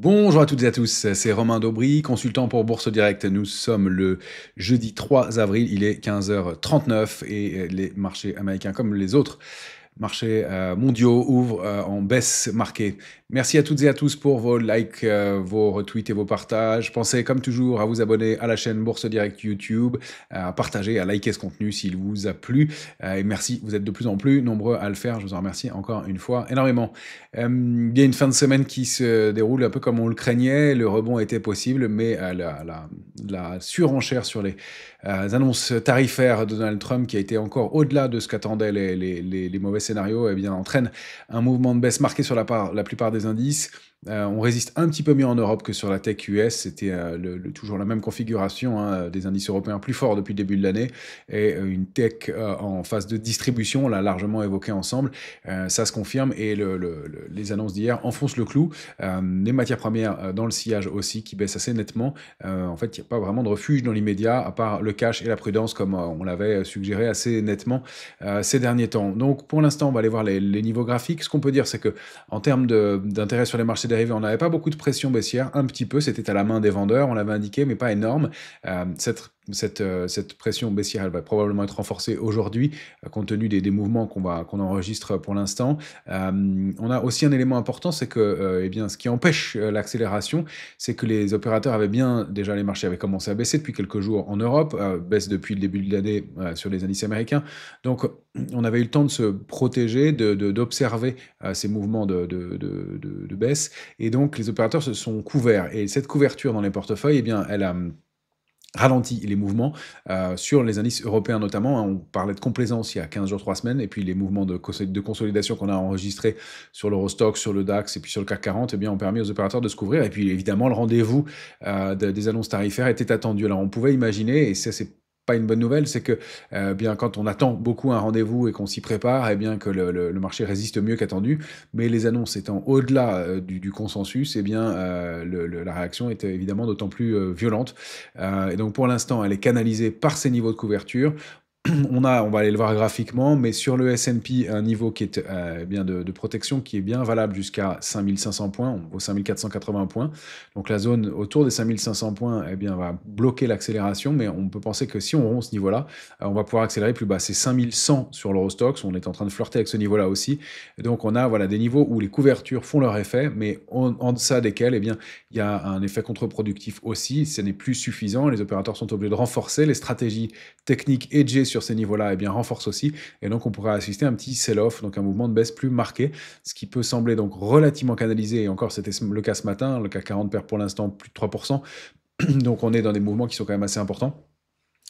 Bonjour à toutes et à tous, c'est Romain Daubry, consultant pour Bourse Direct. Nous sommes le jeudi 3 avril, il est 15h39 et les marchés américains comme les autres marchés mondiaux ouvrent en baisse marquée. Merci à toutes et à tous pour vos likes, vos retweets et vos partages. Pensez comme toujours à vous abonner à la chaîne Bourse Direct YouTube, à partager, à liker ce contenu s'il vous a plu. Et merci, vous êtes de plus en plus nombreux à le faire. Je vous en remercie encore une fois énormément. Il y a une fin de semaine qui se déroule un peu comme on le craignait. Le rebond était possible, mais la surenchère sur les annonces tarifaires de Donald Trump, qui a été encore au-delà de ce qu'attendaient les mauvais scénarios, eh bien, entraîne un mouvement de baisse marqué sur la plupart des indices. On résiste un petit peu mieux en Europe que sur la tech US. C'était toujours la même configuration, hein, des indices européens plus forts depuis le début de l'année et une tech en phase de distribution, on l'a largement évoqué ensemble. Ça se confirme et les annonces d'hier enfoncent le clou. Les matières premières dans le sillage aussi qui baissent assez nettement. En fait, il n'y a pas vraiment de refuge dans l'immédiat à part le cash et la prudence comme on l'avait suggéré assez nettement ces derniers temps. Donc pour l'instant, on va aller voir les niveaux graphiques. Ce qu'on peut dire, c'est que en termes d'intérêt sur les marchés dérivés, on n'avait pas beaucoup de pression baissière, un petit peu, c'était à la main des vendeurs, on l'avait indiqué, mais pas énorme. Cette pression baissière, elle va probablement être renforcée aujourd'hui, compte tenu des mouvements qu'on enregistre pour l'instant. On a aussi un élément important, c'est que eh bien, ce qui empêche l'accélération, c'est que les opérateurs avaient bien, déjà les marchés avaient commencé à baisser depuis quelques jours en Europe, baisse depuis le début de l'année sur les indices américains. Donc on avait eu le temps de se protéger, d'observer ces mouvements de baisse, et donc les opérateurs se sont couverts. Et cette couverture dans les portefeuilles, eh bien, elle a ralentit les mouvements sur les indices européens notamment, hein. On parlait de complaisance il y a 15 jours, 3 semaines, et puis les mouvements de consolidation qu'on a enregistrés sur l'Eurostoxx, sur le DAX et puis sur le CAC 40, eh bien, ont permis aux opérateurs de se couvrir. Et puis évidemment, le rendez-vous des annonces tarifaires était attendu. Alors on pouvait imaginer, et ça c'est pas une bonne nouvelle, c'est que bien quand on attend beaucoup un rendez-vous et qu'on s'y prépare, eh bien que le marché résiste mieux qu'attendu. Mais les annonces étant au-delà du consensus, eh bien la réaction était évidemment d'autant plus violente. Et donc pour l'instant, elle est canalisée par ces niveaux de couverture. On va aller le voir graphiquement, mais sur le S&P, un niveau qui est bien de protection, qui est bien valable jusqu'à 5500 points, on vaut 5480 points. Donc la zone autour des 5500 points, eh bien, va bloquer l'accélération, mais on peut penser que si on rompt ce niveau-là, on va pouvoir accélérer plus bas. C'est 5100 sur l'Eurostoxx, on est en train de flirter avec ce niveau-là aussi. Et donc on a voilà, des niveaux où les couvertures font leur effet, mais en deçà desquels, eh bien, il y a un effet contre-productif aussi, ce n'est plus suffisant, les opérateurs sont obligés de renforcer les stratégies techniques edgées sur ces niveaux-là, eh bien, renforce aussi. Et donc, on pourrait assister à un petit sell-off, donc un mouvement de baisse plus marqué, ce qui peut sembler donc relativement canalisé. Et encore, c'était le cas ce matin. Le CAC 40 perd pour l'instant plus de 3%. Donc, on est dans des mouvements qui sont quand même assez importants.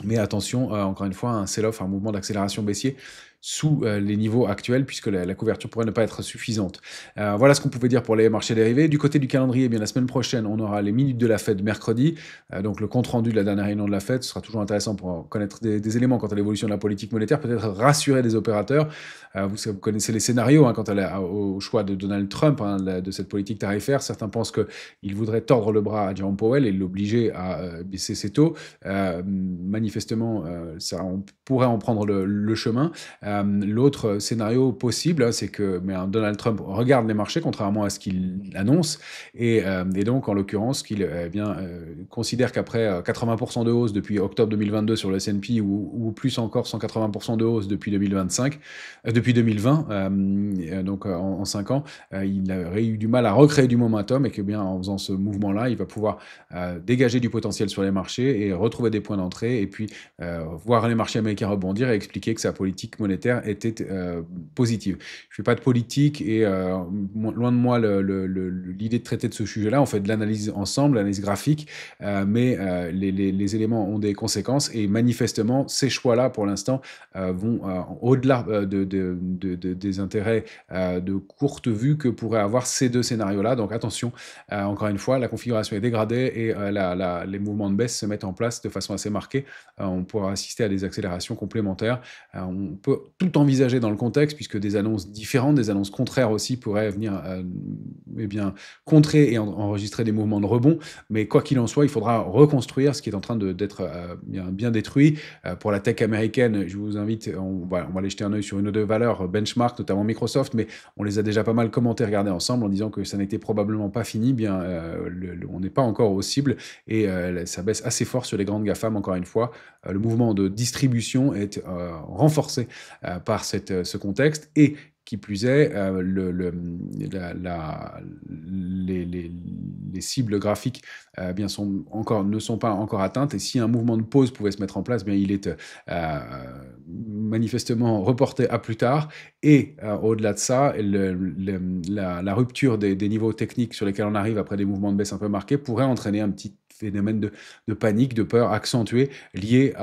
Mais attention, encore une fois, un sell-off, un mouvement d'accélération baissier sous les niveaux actuels, puisque la couverture pourrait ne pas être suffisante. Voilà ce qu'on pouvait dire pour les marchés dérivés. Du côté du calendrier, eh bien, la semaine prochaine, on aura les minutes de la Fed mercredi, donc le compte-rendu de la dernière réunion de la Fed. Ce sera toujours intéressant pour connaître des éléments quant à l'évolution de la politique monétaire, peut-être rassurer des opérateurs. Vous connaissez les scénarios hein, quant au choix de Donald Trump, hein, de cette politique tarifaire. Certains pensent qu'il voudrait tordre le bras à Jerome Powell et l'obliger à baisser ses taux. Manifestement, on pourrait en prendre le chemin. L'autre scénario possible, hein, c'est que Donald Trump regarde les marchés, contrairement à ce qu'il annonce, et donc, en l'occurrence, qu'il considère qu'après 80% de hausse depuis octobre 2022 sur le S&P, ou plus encore 180% de hausse depuis 2025, depuis 2020, donc en 5 ans, il aurait eu du mal à recréer du momentum, et que bien en faisant ce mouvement-là, il va pouvoir dégager du potentiel sur les marchés et retrouver des points d'entrée, et puis voir les marchés américains rebondir et expliquer que sa politique monétaire était positive. Je ne fais pas de politique et loin de moi l'idée de traiter de ce sujet-là. On fait de l'analyse ensemble, l'analyse graphique, mais les éléments ont des conséquences et manifestement, ces choix-là, pour l'instant, vont au-delà des intérêts de courte vue que pourraient avoir ces deux scénarios-là. Donc attention, encore une fois, la configuration est dégradée et les mouvements de baisse se mettent en place de façon assez marquée. On pourra assister à des accélérations complémentaires. On peut tout envisager dans le contexte, puisque des annonces différentes, des annonces contraires aussi pourraient venir eh bien, contrer et enregistrer des mouvements de rebond. Mais quoi qu'il en soit, il faudra reconstruire ce qui est en train d'être bien détruit. Pour la tech américaine, je vous invite, on va aller jeter un œil sur une ou deux valeurs benchmark, notamment Microsoft, mais on les a déjà pas mal commenté, regardé ensemble en disant que ça n'était probablement pas fini. Bien, on n'est pas encore aux cibles et ça baisse assez fort sur les grandes GAFAM, encore une fois. Le mouvement de distribution est renforcé par ce contexte et qui plus est, les cibles graphiques bien ne sont pas encore atteintes. Et si un mouvement de pause pouvait se mettre en place, bien, il est manifestement reporté à plus tard. Et au-delà de ça, la rupture des niveaux techniques sur lesquels on arrive après des mouvements de baisse un peu marqués pourrait entraîner un petit phénomène de panique, de peur accentué lié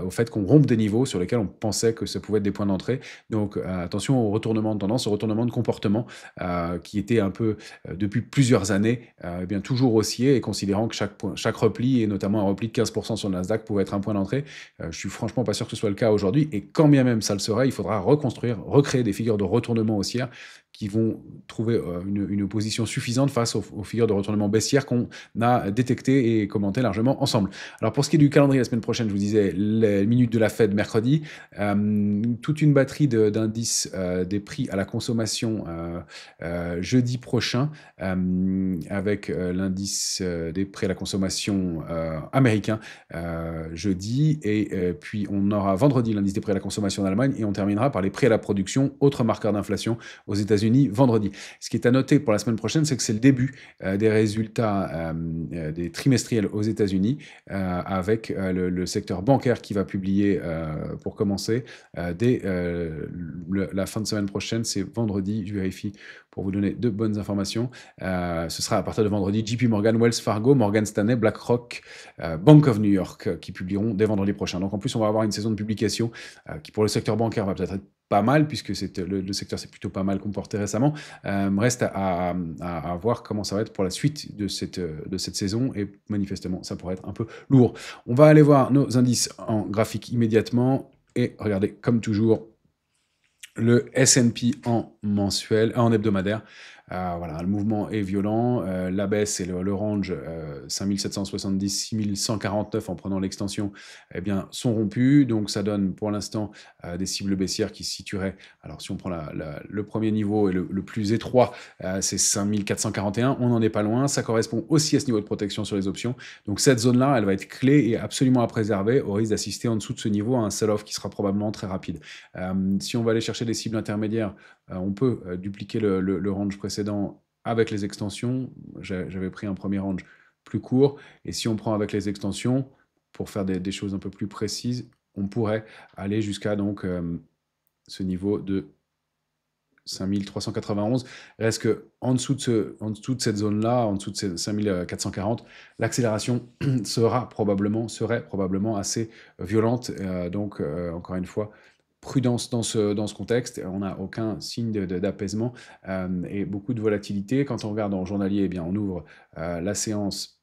au fait qu'on rompe des niveaux sur lesquels on pensait que ça pouvait être des points d'entrée. Donc attention au retournement de tendance, au retournement de comportement qui était un peu, depuis plusieurs années, eh bien, toujours haussier et considérant que chaque repli, et notamment un repli de 15% sur le Nasdaq, pouvait être un point d'entrée. Je suis franchement pas sûr que ce soit le cas aujourd'hui. Et quand bien même ça le serait, il faudra reconstruire, recréer des figures de retournement haussière qui vont trouver une opposition suffisante face aux figures de retournement baissière qu'on a détectées et commentées largement ensemble. Alors pour ce qui est du calendrier, la semaine prochaine, je vous disais les minutes de la Fed mercredi, toute une batterie d'indices des prix à la consommation jeudi prochain, avec l'indice des prix à la consommation américain jeudi, et puis on aura vendredi l'indice des prix à la consommation en Allemagne, et on terminera par les prix à la production, autre marqueur d'inflation aux États-Unis vendredi. Ce qui est à noter pour la semaine prochaine, c'est que c'est le début des résultats des trimestriels aux États-Unis, avec le secteur bancaire qui va publier, pour commencer, dès la fin de semaine prochaine. C'est vendredi, je vérifie pour vous donner de bonnes informations. Ce sera à partir de vendredi JP Morgan, Wells Fargo, Morgan Stanley, BlackRock, Bank of New York qui publieront dès vendredi prochain. Donc en plus, on va avoir une saison de publication qui pour le secteur bancaire va peut-être être pas mal, puisque le secteur s'est plutôt pas mal comporté récemment. Reste à voir comment ça va être pour la suite de cette saison, et manifestement, ça pourrait être un peu lourd. On va aller voir nos indices en graphique immédiatement, et regardez, comme toujours, le S&P en hebdomadaire. Voilà, le mouvement est violent. La baisse et le range 5770, 6149 en prenant l'extension, eh bien, sont rompus. Donc ça donne pour l'instant des cibles baissières qui se situeraient. Alors si on prend le premier niveau et le plus étroit, c'est 5441. On n'en est pas loin. Ça correspond aussi à ce niveau de protection sur les options. Donc cette zone-là, elle va être clé et absolument à préserver, au risque d'assister en dessous de ce niveau à un sell-off qui sera probablement très rapide. Si on va aller chercher des cibles intermédiaires, on peut dupliquer le range précédent avec les extensions. J'avais pris un premier range plus court, et si on prend avec les extensions, pour faire des choses un peu plus précises, on pourrait aller jusqu'à donc ce niveau de 5391. Reste que en dessous de cette zone-là, en dessous de ces 5440, l'accélération serait probablement assez violente. Donc, encore une fois, prudence dans ce contexte. On n'a aucun signe d'apaisement et beaucoup de volatilité. Quand on regarde en journalier, eh bien, on ouvre la séance.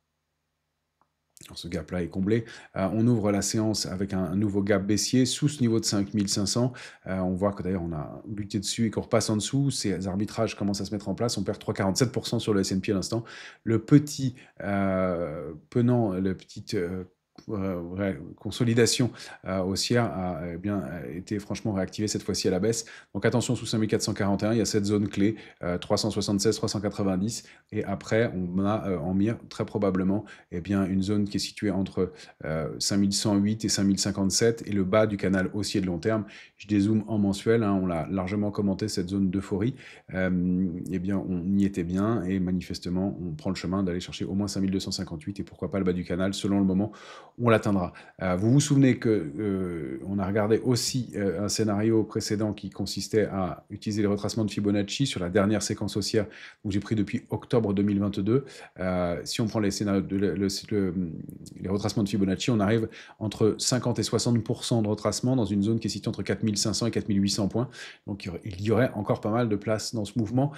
Alors, ce gap-là est comblé. On ouvre la séance avec un nouveau gap baissier sous ce niveau de 5500. On voit que d'ailleurs on a buté dessus et qu'on repasse en dessous. Ces arbitrages commencent à se mettre en place. On perd 3,47% sur le S&P à l'instant. Le petit petite consolidation haussière a bien été franchement réactivée cette fois-ci à la baisse. Donc attention, sous 5441, il y a cette zone clé 376, 390, et après on a en mire très probablement bien une zone qui est située entre 5108 et 5057, et le bas du canal haussier de long terme. Je dézoome en mensuel, on l'a largement commenté, cette zone d'euphorie. Bien on y était bien, et manifestement on prend le chemin d'aller chercher au moins 5258, et pourquoi pas le bas du canal selon le moment on l'atteindra. Vous vous souvenez que on a regardé aussi un scénario précédent qui consistait à utiliser les retracements de Fibonacci sur la dernière séquence haussière que j'ai pris depuis octobre 2022. Si on prend les scénarios les retracements de Fibonacci, on arrive entre 50 et 60% de retracement dans une zone qui est située entre 4500 et 4800 points. Donc il y aurait encore pas mal de place dans ce mouvement.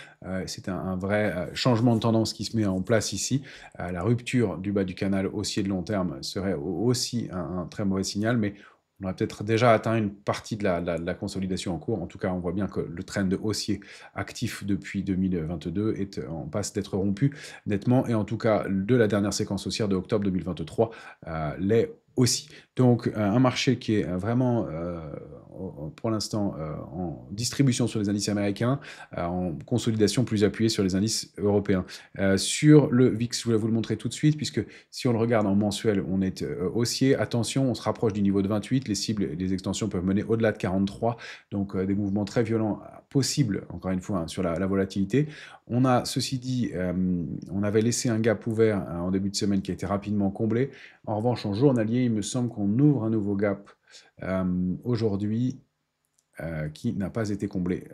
C'est un vrai changement de tendance qui se met en place ici. La rupture du bas du canal haussier de long terme serait aussi un très mauvais signal, mais On a peut-être déjà atteint une partie de la consolidation en cours. En tout cas, on voit bien que le trend haussier actif depuis 2022 est en passe d'être rompu nettement. Et en tout cas, de la dernière séquence haussière de octobre 2023 l'est aussi. Donc, un marché qui est vraiment, pour l'instant, en distribution sur les indices américains, en consolidation plus appuyée sur les indices européens. Sur le VIX, je vais vous le montrer tout de suite, puisque si on le regarde en mensuel, on est haussier. Attention, on se rapproche du niveau de 28. Les cibles et les extensions peuvent mener au-delà de 43. Donc, des mouvements très violents possibles, encore une fois, hein, sur la volatilité. On a, ceci dit, on avait laissé un gap ouvert en début de semaine qui a été rapidement comblé. En revanche, en journalier, il me semble qu'on ouvre un nouveau gap aujourd'hui qui n'a pas été comblé.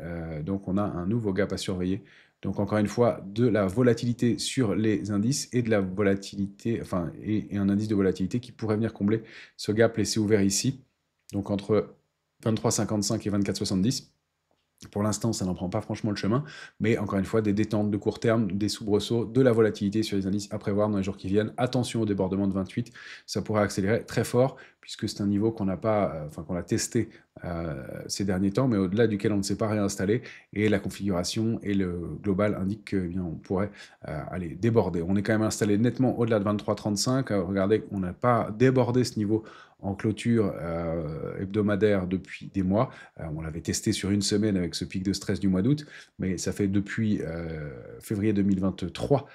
Donc on a un nouveau gap à surveiller. Donc encore une fois, de la volatilité sur les indices et de la volatilité, enfin, et un indice de volatilité qui pourrait venir combler ce gap laissé ouvert ici. Donc entre 23,55 et 24,70. Pour l'instant, ça n'en prend pas franchement le chemin, mais encore une fois, des détentes de court terme, des soubresauts, de la volatilité sur les indices à prévoir dans les jours qui viennent. Attention au débordement de 28, ça pourrait accélérer très fort, puisque c'est un niveau qu'on n'a pas, enfin qu'on a testé ces derniers temps, mais au-delà duquel on ne s'est pas réinstallé, et la configuration et le global indiquent que, eh bien, on pourrait aller déborder. On est quand même installé nettement au-delà de 23,35. Regardez, on n'a pas débordé ce niveau en clôture hebdomadaire depuis des mois. On l'avait testé sur une semaine avec ce pic de stress du mois d'août, mais ça fait depuis février 2023,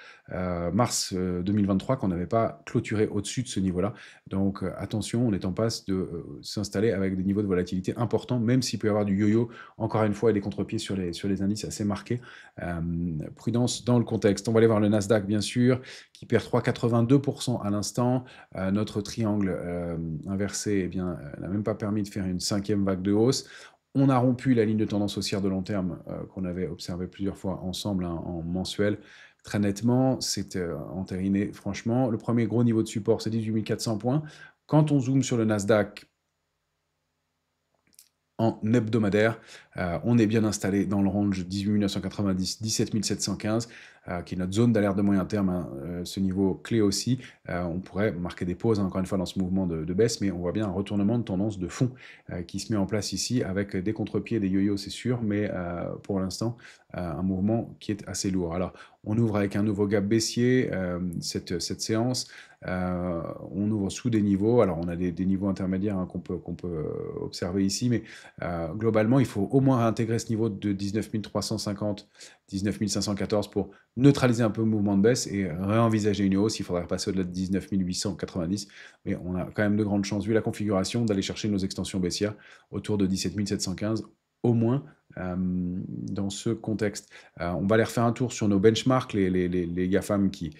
mars 2023 qu'on n'avait pas clôturé au-dessus de ce niveau-là. Donc attention, on est en passe de s'installer avec des niveaux de volatilité importants, même s'il peut y avoir du yo-yo, encore une fois, et des contre-pieds sur les indices assez marqués. Prudence dans le contexte. On va aller voir le Nasdaq, bien sûr, qui perd 3,82% à l'instant. Notre triangle inversé eh bien, n'a même pas permis de faire une 5e vague de hausse. On a rompu la ligne de tendance haussière de long terme qu'on avait observé plusieurs fois ensemble hein, en mensuel. Très nettement, c'est entériné franchement. Le premier gros niveau de support, c'est 18 400 points. Quand on zoome sur le Nasdaq, en hebdomadaire. On est bien installé dans le range 18 990, 17 715, qui est notre zone d'alerte de moyen terme, hein, ce niveau clé aussi. On pourrait marquer des pauses, hein, encore une fois, dans ce mouvement de baisse, mais on voit bien un retournement de tendance de fond qui se met en place ici, avec des contre-pieds, des yo-yo, c'est sûr, mais pour l'instant, un mouvement qui est assez lourd. Alors, on ouvre avec un nouveau gap baissier cette séance. On ouvre sous des niveaux. Alors, on a des niveaux intermédiaires hein, qu'on peut observer ici, mais globalement, il faut au moins réintégrer ce niveau de 19 350, 19 514 pour neutraliser un peu le mouvement de baisse et réenvisager une hausse. Il faudrait passer au-delà de 19 890, mais on a quand même de grandes chances, vu la configuration, d'aller chercher nos extensions baissières autour de 17 715 au moins dans ce contexte. On va aller refaire un tour sur nos benchmarks, les GAFAM qui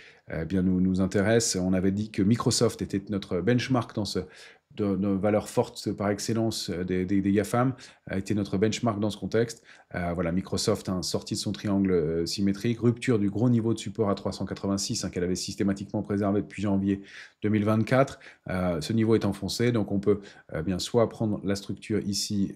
bien nous intéressent. On avait dit que Microsoft était notre benchmark dans ce de valeurs fortes par excellence des GAFAM, a été notre benchmark dans ce contexte. Voilà, Microsoft, hein, sortie de son triangle symétrique, rupture du gros niveau de support à 386 hein, qu'elle avait systématiquement préservé depuis janvier 2024. Ce niveau est enfoncé, donc on peut bien soit prendre la structure ici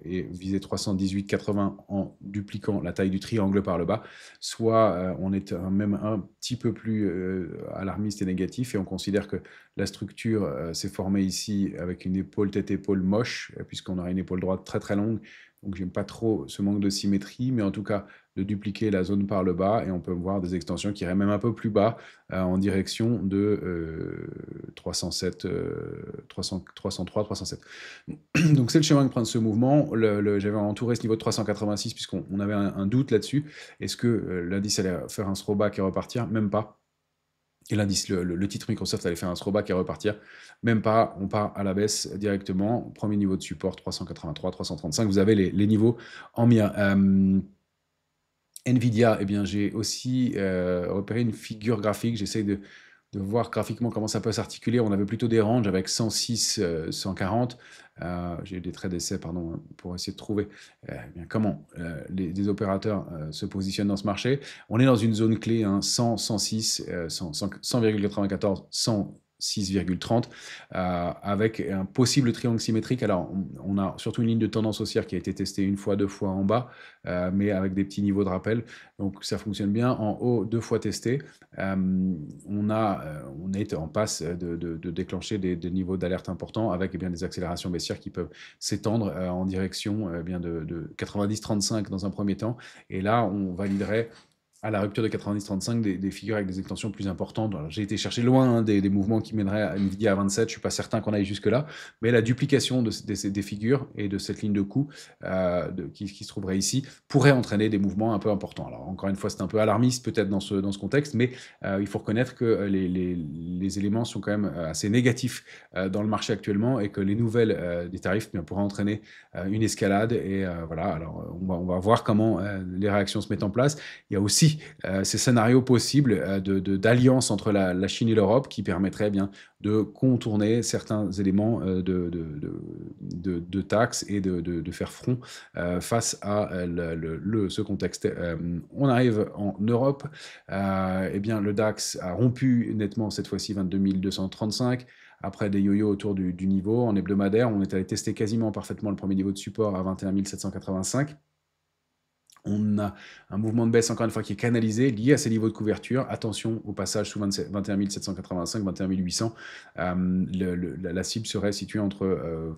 et viser 318,80 en dupliquant la taille du triangle par le bas, soit on est même un petit peu plus alarmiste et négatif et on considère que la structure s'est formée ici avec une épaule tête-épaule moche, puisqu'on aura une épaule droite très très longue. Donc j'aime pas trop ce manque de symétrie, mais en tout cas de dupliquer la zone par le bas et on peut voir des extensions qui iraient même un peu plus bas en direction de 307, 303, 307. Donc c'est le schéma de prendre ce mouvement. J'avais entouré ce niveau de 386 puisqu'on avait un doute là-dessus. Est-ce que l'indice allait faire un throwback et repartir? Même pas. Et l'indice, le titre Microsoft allait faire un throwback et repartir. Même pas, on part à la baisse directement. Premier niveau de support, 383, 335. Vous avez les niveaux en mire. Nvidia, eh bien, j'ai aussi repéré une figure graphique. J'essaye de voir graphiquement comment ça peut s'articuler. On avait plutôt des ranges avec 106, 140. J'ai eu des traits d'essai, pardon, hein, pour essayer de trouver eh bien, comment des opérateurs se positionnent dans ce marché. On est dans une zone clé, hein, 100, 106, 100, 100,94, 100 6,30 avec un possible triangle symétrique. Alors, on a surtout une ligne de tendance haussière qui a été testée une fois, deux fois en bas, mais avec des petits niveaux de rappel. Donc, ça fonctionne bien. En haut, deux fois testé. On est en passe de déclencher des niveaux d'alerte importants avec bien, des accélérations baissières qui peuvent s'étendre en direction bien de 90-35 dans un premier temps. Et là, on validerait à la rupture de 90-35 des figures avec des extensions plus importantes. J'ai été chercher loin des mouvements qui mèneraient à Nvidia à 27, je ne suis pas certain qu'on aille jusque-là, mais la duplication des figures et de cette ligne de coup qui se trouverait ici pourrait entraîner des mouvements un peu importants. Alors encore une fois, c'est un peu alarmiste peut-être dans ce contexte, mais il faut reconnaître que les éléments sont quand même assez négatifs dans le marché actuellement et que les nouvelles des tarifs pourraient entraîner une escalade. Et voilà, alors on va voir comment les réactions se mettent en place. Il y a aussi ces scénarios possibles d'alliance entre la Chine et l'Europe qui permettraient bien de contourner certains éléments de taxes et de faire front face à ce contexte. On arrive en Europe, eh bien, le DAX a rompu nettement cette fois-ci 22 235. Après des yo-yo autour du niveau en hebdomadaire, on est allé tester quasiment parfaitement le premier niveau de support à 21 785. On a un mouvement de baisse, encore une fois, qui est canalisé, lié à ces niveaux de couverture. Attention au passage sous 21 785, 21 800. La cible serait située entre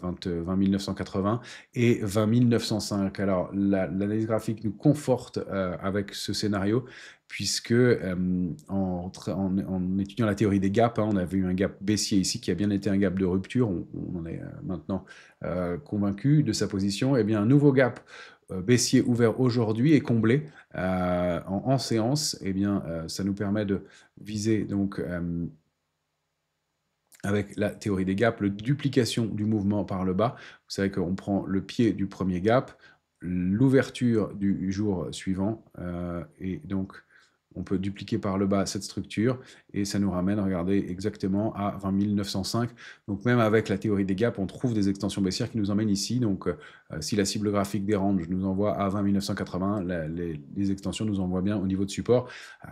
20 980 et 20 905. Alors, l'analyse graphique nous conforte avec ce scénario, puisque en étudiant la théorie des gaps, on avait eu un gap baissier ici qui a bien été un gap de rupture. On en est maintenant convaincu de sa position. Et bien, un nouveau gap baissier ouvert aujourd'hui et comblé en séance, eh bien, ça nous permet de viser donc avec la théorie des gaps, la duplication du mouvement par le bas. Vous savez qu'on prend le pied du premier gap, l'ouverture du jour suivant, et donc on peut dupliquer par le bas cette structure et ça nous ramène, regardez, exactement à 20 905. Donc même avec la théorie des gaps, on trouve des extensions baissières qui nous emmènent ici. Donc si la cible graphique des ranges nous envoie à 20 980, les extensions nous envoient bien au niveau de support.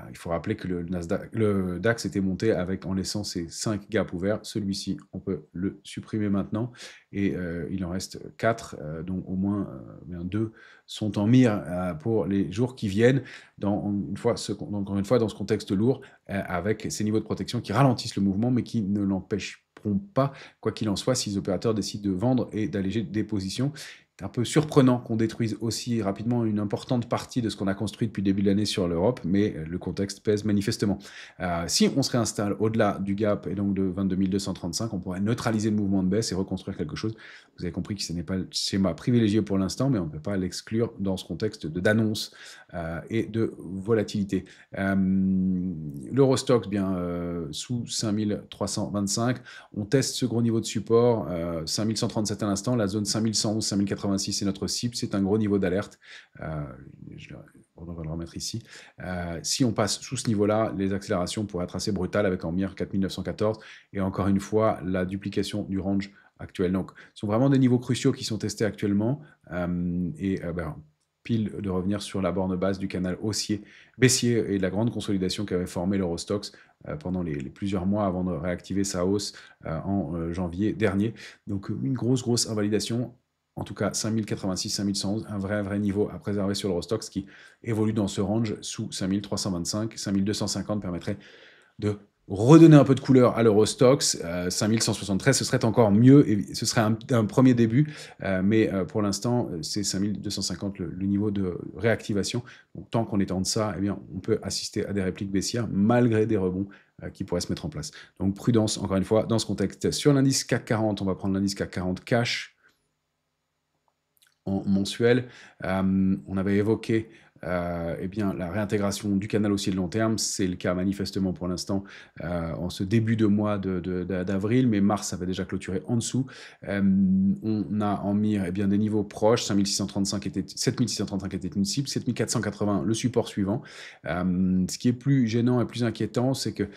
Il faut rappeler que le DAX était monté en laissant ces 5 gaps ouverts. Celui-ci, on peut le supprimer maintenant et il en reste 4, dont au moins 2 sont en mire pour les jours qui viennent. Encore une fois, dans ce contexte lourd, avec ces niveaux de protection qui ralentissent le mouvement, mais qui ne l'empêcheront pas, quoi qu'il en soit, si les opérateurs décident de vendre et d'alléger des positions. C'est un peu surprenant qu'on détruise aussi rapidement une importante partie de ce qu'on a construit depuis le début de l'année sur l'Europe, mais le contexte pèse manifestement. Si on se réinstalle au-delà du gap et donc de 22 235, on pourrait neutraliser le mouvement de baisse et reconstruire quelque chose. Vous avez compris que ce n'est pas le schéma privilégié pour l'instant, mais on ne peut pas l'exclure dans ce contexte d'annonce et de volatilité. L'Eurostoxx, bien sous 5325, on teste ce gros niveau de support, 5137 à l'instant, la zone 5111, 5086 c'est notre cible, c'est un gros niveau d'alerte. On va le remettre ici. Si on passe sous ce niveau-là, les accélérations pourraient être assez brutales avec en mire 4914 et encore une fois la duplication du range actuel. Donc, ce sont vraiment des niveaux cruciaux qui sont testés actuellement pile de revenir sur la borne basse du canal baissier et de la grande consolidation qu'avait formé l'Eurostoxx pendant les plusieurs mois avant de réactiver sa hausse en janvier dernier. Donc une grosse invalidation, en tout cas 5086, 5111, un vrai niveau à préserver sur l'Eurostoxx qui évolue dans ce range sous 5325, 5250 permettrait de redonner un peu de couleur à l'Eurostoxx. 5173, ce serait encore mieux, et ce serait un premier début, mais pour l'instant, c'est 5250 le niveau de réactivation. Donc tant qu'on est en deçà, eh bien, on peut assister à des répliques baissières, malgré des rebonds qui pourraient se mettre en place. Donc prudence, encore une fois, dans ce contexte. Sur l'indice CAC 40, on va prendre l'indice CAC 40 cash en mensuel. On avait évoqué eh bien, la réintégration du canal haussier de long terme, c'est le cas manifestement pour l'instant en ce début de mois d'avril, mais mars avait déjà clôturé en dessous. On a en mire eh bien, des niveaux proches, 7635 7635 était une cible, 7480 le support suivant. Ce qui est plus gênant et plus inquiétant, c'est que,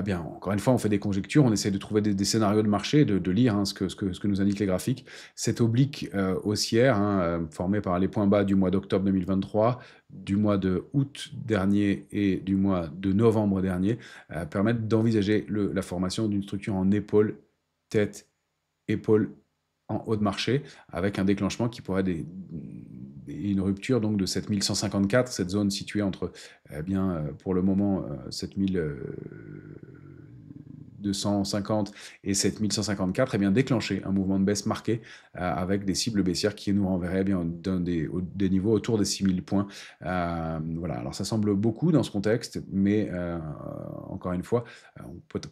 bien, encore une fois, on fait des conjectures, on essaie de trouver des scénarios de marché, de lire ce que nous indiquent les graphiques. Cette oblique haussière, formée par les points bas du mois d'octobre 2023, du mois de août dernier et du mois de novembre dernier permettent d'envisager la formation d'une structure en épaule, tête, épaule en haut de marché, avec un déclenchement qui pourrait une rupture donc de 7154, cette zone située entre, pour le moment, 7250 et 7154, déclencher un mouvement de baisse marqué avec des cibles baissières qui nous renverraient dans des niveaux autour des 6000 points. Voilà, alors ça semble beaucoup dans ce contexte, mais encore une fois,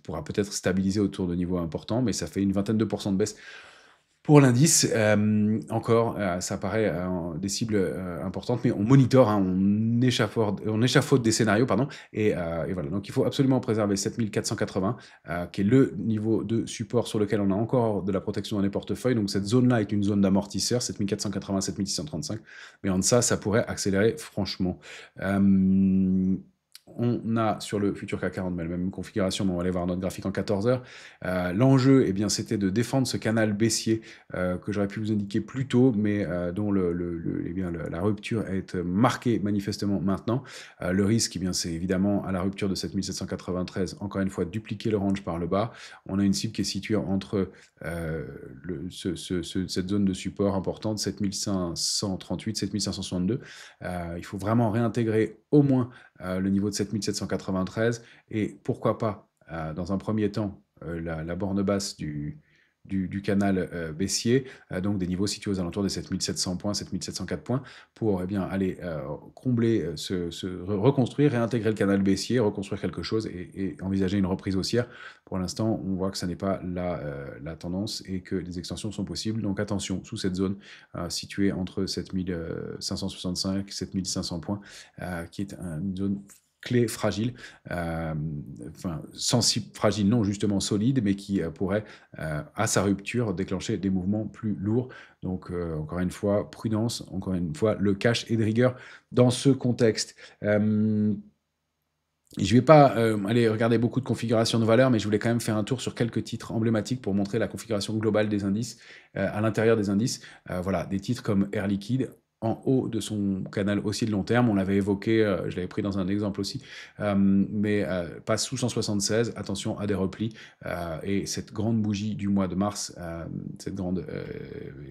pourra peut-être stabiliser autour de niveaux importants, mais ça fait une vingtaine de pourcents de baisse pour l'indice. Encore, ça paraît des cibles importantes, mais on monitore, hein, on échafaude des scénarios, pardon, et voilà. Donc il faut absolument préserver 7480, qui est le niveau de support sur lequel on a encore de la protection dans les portefeuilles. Donc cette zone-là est une zone d'amortisseur, 7480, 7635, mais en deçà, ça pourrait accélérer franchement. On a sur le futur CAC 40 la même configuration, mais on va aller voir notre graphique en 14 heures. L'enjeu, c'était de défendre ce canal baissier que j'aurais pu vous indiquer plus tôt, mais dont la rupture est marquée manifestement maintenant. Le risque, c'est évidemment à la rupture de 7793, encore une fois, dupliquer le range par le bas. On a une cible qui est située entre cette zone de support importante, 7538, 7562. Il faut vraiment réintégrer au moins le niveau de 7793 et pourquoi pas, dans un premier temps, la borne basse du canal baissier, donc des niveaux situés aux alentours des 7700 points, 7704 points, pour aller combler, reconstruire, réintégrer le canal baissier, reconstruire quelque chose et envisager une reprise haussière. Pour l'instant, on voit que ça n'est pas la tendance et que les extensions sont possibles. Donc attention, sous cette zone située entre 7565 et 7500 points, qui est une zone clé fragile, sensible, fragile, non, justement solide, mais qui pourrait, à sa rupture, déclencher des mouvements plus lourds. Donc, encore une fois, prudence, encore une fois, le cash est de rigueur dans ce contexte. Je ne vais pas aller regarder beaucoup de configurations de valeurs, mais je voulais quand même faire un tour sur quelques titres emblématiques pour montrer la configuration globale des indices, à l'intérieur des indices. Voilà, des titres comme Air Liquide, en haut de son canal haussier de long terme. On l'avait évoqué, je l'avais pris dans un exemple aussi, mais passe sous 176, attention à des replis. Et cette grande bougie du mois de mars, cette grande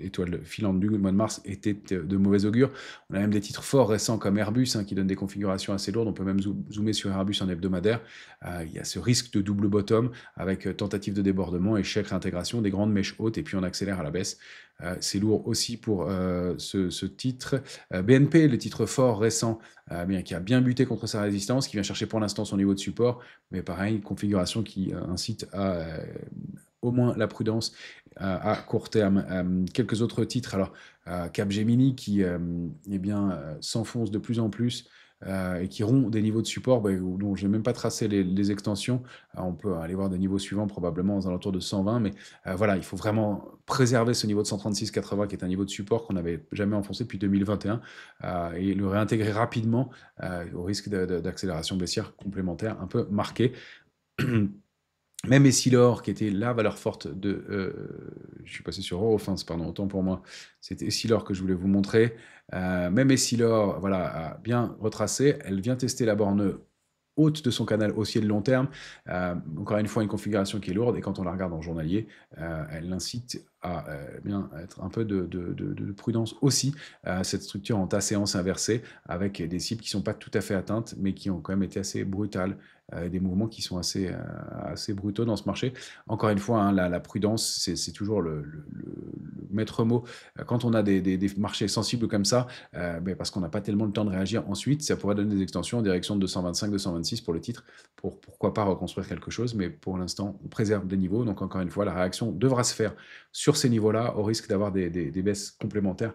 étoile filante du mois de mars était de mauvais augure. On a même des titres forts récents comme Airbus, qui donnent des configurations assez lourdes. On peut même zoomer sur Airbus en hebdomadaire. Il y a ce risque de double bottom avec tentative de débordement, échec, réintégration, des grandes mèches hautes, et puis on accélère à la baisse. C'est lourd aussi pour ce titre. BNP, le titre fort récent, qui a bien buté contre sa résistance, qui vient chercher pour l'instant son niveau de support, mais pareil, configuration qui incite à au moins la prudence à court terme. Quelques autres titres, alors Capgemini qui s'enfonce de plus en plus et qui rompt des niveaux de support dont je n'ai même pas tracé les extensions. On peut aller voir des niveaux suivants probablement aux alentours de 120, mais voilà, il faut vraiment préserver ce niveau de 136,80 qui est un niveau de support qu'on n'avait jamais enfoncé depuis 2021 et le réintégrer rapidement au risque d'accélération baissière complémentaire un peu marquée. Même Essilor, qui était la valeur forte de... je suis passé sur Eurofins, pardon, autant pour moi. C'était Essilor que je voulais vous montrer. Même Essilor, voilà, a bien retracé. Elle vient tester la borne haute de son canal haussier de long terme. Encore une fois, une configuration qui est lourde. Et quand on la regarde en journalier, elle incite à être un peu de prudence aussi. Cette structure en séance inversée, avec des cibles qui ne sont pas tout à fait atteintes, mais qui ont quand même été assez brutales. Des mouvements qui sont assez brutaux dans ce marché. Encore une fois, la prudence, c'est toujours le maître mot. Quand on a des marchés sensibles comme ça, parce qu'on n'a pas tellement le temps de réagir ensuite, ça pourrait donner des extensions en direction de 225, 226 pour le titre, pourquoi pas reconstruire quelque chose, mais pour l'instant, on préserve des niveaux. Donc encore une fois, la réaction devra se faire sur ces niveaux-là, au risque d'avoir des baisses complémentaires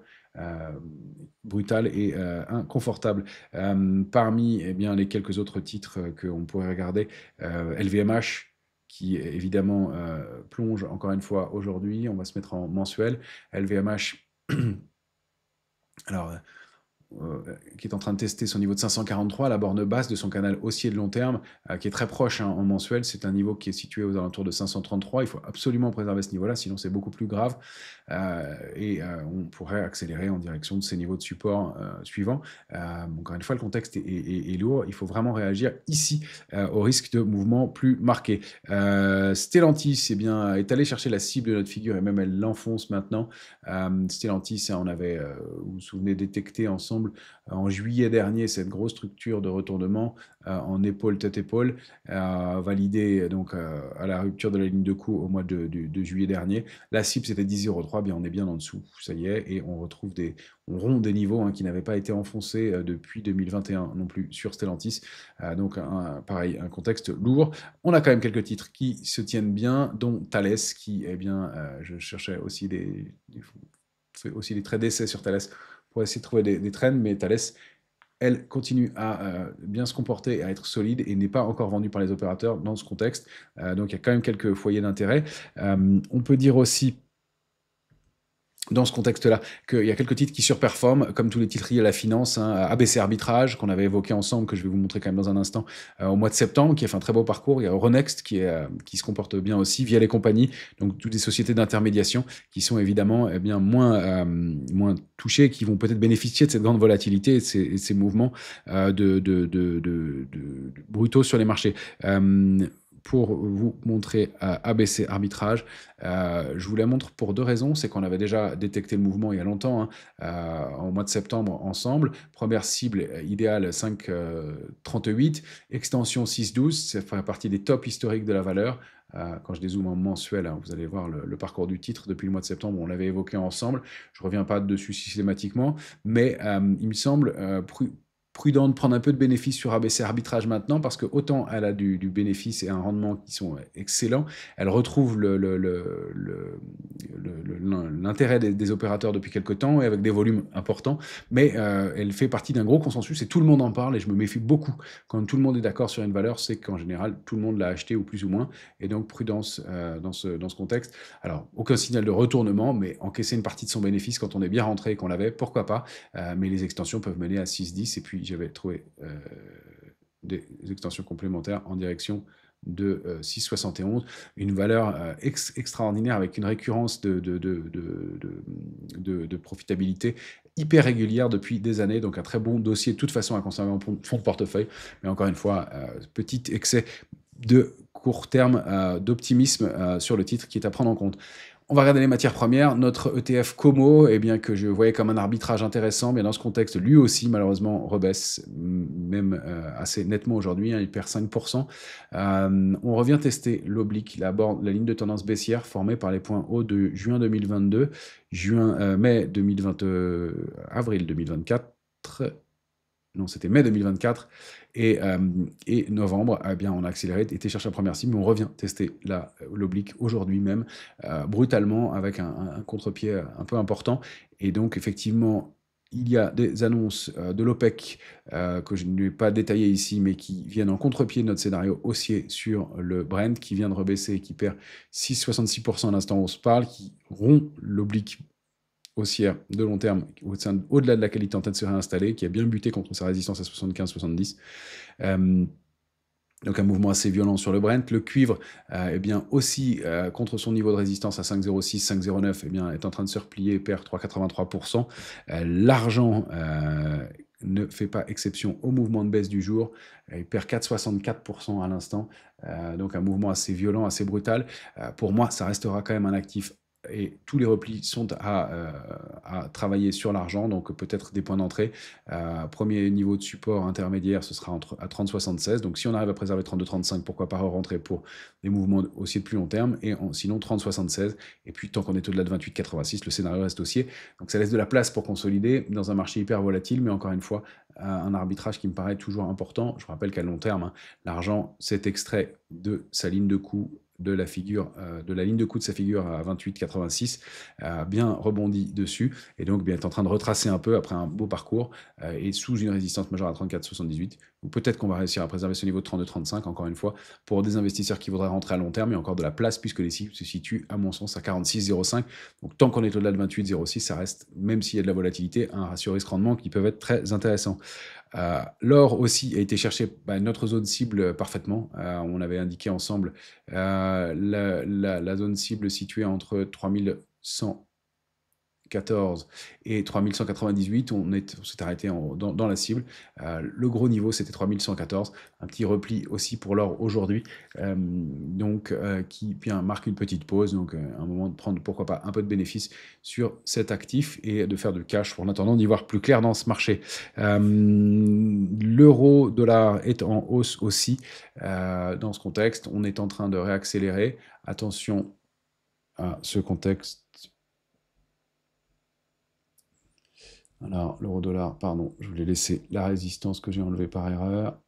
brutales et inconfortables. Parmi les quelques autres titres qu'on pourrait regarder, LVMH, qui évidemment plonge encore une fois aujourd'hui. On va se mettre en mensuel. LVMH, alors qui est en train de tester son niveau de 543, la borne basse de son canal haussier de long terme, qui est très proche hein, en mensuel. C'est un niveau qui est situé aux alentours de 533. Il faut absolument préserver ce niveau-là, sinon c'est beaucoup plus grave. On pourrait accélérer en direction de ces niveaux de support suivants. Encore une fois, le contexte est lourd. Il faut vraiment réagir ici au risque de mouvements plus marqués. Stellantis est allé chercher la cible de notre figure et même elle l'enfonce maintenant. Stellantis, on avait, vous vous souvenez, détecté ensemble en juillet dernier cette grosse structure de retournement en épaule-tête-épaule, validée donc à la rupture de la ligne de coup au mois de juillet dernier. La cible c'était 10,03, bien on est bien en dessous, ça y est, et on rompt des niveaux hein, qui n'avaient pas été enfoncés depuis 2021 non plus sur Stellantis. Donc pareil, un contexte lourd. On a quand même quelques titres qui se tiennent bien, dont Thales, qui je cherchais aussi fait aussi des traits d'essai sur Thales pour essayer de trouver des trends, mais Thales, elle continue à bien se comporter, à être solide et n'est pas encore vendue par les opérateurs dans ce contexte. Donc il y a quand même quelques foyers d'intérêt. On peut dire aussi dans ce contexte-là, qu'il y a quelques titres qui surperforment, comme tous les titres liés à la finance, hein, ABC Arbitrage, qu'on avait évoqué ensemble, que je vais vous montrer quand même dans un instant, au mois de septembre, qui a fait un très beau parcours. Il y a Euronext, qui se comporte bien aussi, via les compagnies, donc toutes les sociétés d'intermédiation, qui sont évidemment moins touchées, qui vont peut-être bénéficier de cette grande volatilité et de ces mouvements brutaux sur les marchés. Pour vous montrer ABC Arbitrage. Je vous la montre pour deux raisons. C'est qu'on avait déjà détecté le mouvement il y a longtemps, hein, au mois de septembre ensemble. Première cible idéale 5,38, extension 6,12. Ça fait partie des tops historiques de la valeur. Quand je dézoome en mensuel, hein, vous allez voir le parcours du titre depuis le mois de septembre. On l'avait évoqué ensemble. Je ne reviens pas dessus systématiquement, mais il me semble prudent de prendre un peu de bénéfice sur ABC Arbitrage maintenant, parce que autant elle a du bénéfice et un rendement qui sont excellents, elle retrouve l'intérêt des opérateurs depuis quelques temps et avec des volumes importants, mais elle fait partie d'un gros consensus et tout le monde en parle et je me méfie beaucoup. Quand tout le monde est d'accord sur une valeur, c'est qu'en général, tout le monde l'a acheté ou plus ou moins, et donc prudence dans ce contexte. Alors, aucun signal de retournement, mais encaisser une partie de son bénéfice quand on est bien rentré et qu'on l'avait, pourquoi pas, mais les extensions peuvent mener à 6,10 et puis j'avais trouvé des extensions complémentaires en direction de 6,71, une valeur extraordinaire avec une récurrence de profitabilité hyper régulière depuis des années, donc un très bon dossier de toute façon à conserver en fond de portefeuille, mais encore une fois, petit excès de court terme d'optimisme sur le titre qui est à prendre en compte. On va regarder les matières premières. Notre ETF Como, que je voyais comme un arbitrage intéressant, mais dans ce contexte, lui aussi, malheureusement, rebaisse, même assez nettement aujourd'hui, hein, il perd 5%. On revient tester l'oblique, la ligne de tendance baissière formée par les points hauts de juin 2022, mai 2020, avril 2024, non, c'était mai 2024, et novembre, on a accéléré, été chercher la première cible, mais on revient tester l'oblique aujourd'hui même, brutalement, avec un contre-pied un peu important. Et donc, effectivement, il y a des annonces de l'OPEC que je ne vais pas détailler ici, mais qui viennent en contre-pied de notre scénario haussier sur le Brent, qui vient de rebaisser et qui perd 6,66% à l'instant où on se parle, qui rompt l'oblique haussière de long terme, au-delà de la qualité en train de se réinstaller, qui a bien buté contre sa résistance à 75-70. Donc un mouvement assez violent sur le Brent. Le cuivre, aussi contre son niveau de résistance à 5,06, 5,09, est en train de se replier, perd 3,83%. L'argent ne fait pas exception au mouvement de baisse du jour. Il perd 4,64% à l'instant. Donc un mouvement assez violent, assez brutal. Pour moi, ça restera quand même un actif. Et tous les replis sont à travailler sur l'argent, donc peut-être des points d'entrée. Premier niveau de support intermédiaire, ce sera à 30,76. Donc si on arrive à préserver 32,35, pourquoi pas rentrer pour des mouvements aussi de plus long terme. Et sinon 30,76. Et puis tant qu'on est au-delà de 28,86, le scénario reste haussier. Donc ça laisse de la place pour consolider dans un marché hyper volatile, mais encore une fois, un arbitrage qui me paraît toujours important. Je vous rappelle qu'à long terme, l'argent s'est extrait de sa ligne de coût, de la ligne de coup de sa figure à 28,86, bien rebondi dessus, et donc est en train de retracer un peu après un beau parcours, et sous une résistance majeure à 34,78, ou peut-être qu'on va réussir à préserver ce niveau de 32-35, encore une fois, pour des investisseurs qui voudraient rentrer à long terme. Il y a encore de la place puisque les cibles se situent, à mon sens, à 46,05. Donc tant qu'on est au-delà de 28,06, ça reste, même s'il y a de la volatilité, un ratio risque-rendement qui peut être très intéressant. L'or aussi a été cherché, notre zone cible parfaitement. On avait indiqué ensemble la zone cible située entre 3114 et 3198, on s'est arrêté dans la cible. Le gros niveau, c'était 3114. Un petit repli aussi pour l'or aujourd'hui, qui bien marque une petite pause. Donc, un moment de prendre, pourquoi pas, un peu de bénéfice sur cet actif et de faire du cash en attendant d'y voir plus clair dans ce marché. L'euro-dollar est en hausse aussi. Dans ce contexte, on est en train de réaccélérer. Attention à ce contexte. Alors, l'euro-dollar, pardon, je voulais laisser la résistance que j'ai enlevée par erreur.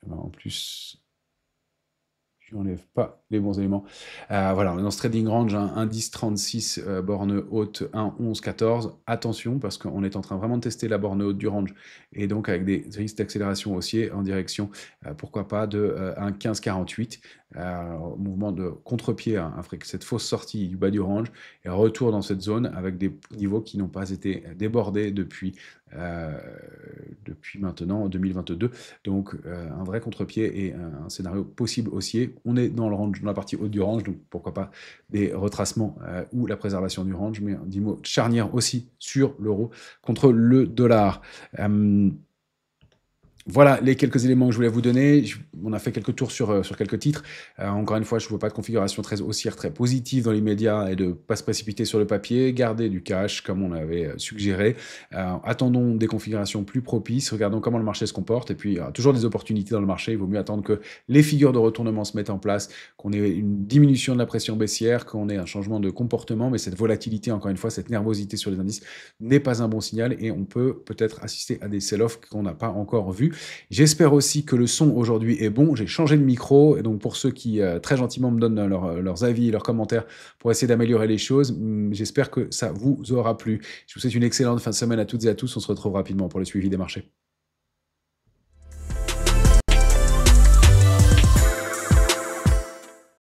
En plus, je n'enlève pas les bons éléments. Voilà, on est dans ce trading range, hein, 1,1036, borne haute, 1,1114. Attention, parce qu'on est en train vraiment de tester la borne haute du range, et donc avec des risques d'accélération haussier en direction, pourquoi pas, de 1,1548. Mouvement de contre-pied, hein, après cette fausse sortie du bas du range, et retour dans cette zone avec des niveaux qui n'ont pas été débordés depuis maintenant 2022. Donc un vrai contre-pied et un scénario possible haussier. On est dans le range, dans la partie haute du range, donc pourquoi pas des retracements ou la préservation du range, mais un mot charnière aussi sur l'euro contre le dollar. Voilà les quelques éléments que je voulais vous donner. On a fait quelques tours sur quelques titres. Encore une fois, je ne vois pas de configuration très haussière, très positive dans l'immédiat, et de ne pas se précipiter sur le papier. Garder du cash comme on l'avait suggéré. Attendons des configurations plus propices. Regardons comment le marché se comporte. Et puis, il y a toujours des opportunités dans le marché. Il vaut mieux attendre que les figures de retournement se mettent en place, qu'on ait une diminution de la pression baissière, qu'on ait un changement de comportement. Mais cette volatilité, encore une fois, cette nervosité sur les indices n'est pas un bon signal, et on peut peut-être assister à des sell-offs qu'on n'a pas encore vus. J'espère aussi que le son aujourd'hui est bon. J'ai changé de micro, et donc pour ceux qui très gentiment me donnent leurs avis, leurs commentaires pour essayer d'améliorer les choses, j'espère que ça vous aura plu. Je vous souhaite une excellente fin de semaine à toutes et à tous. On se retrouve rapidement pour le suivi des marchés.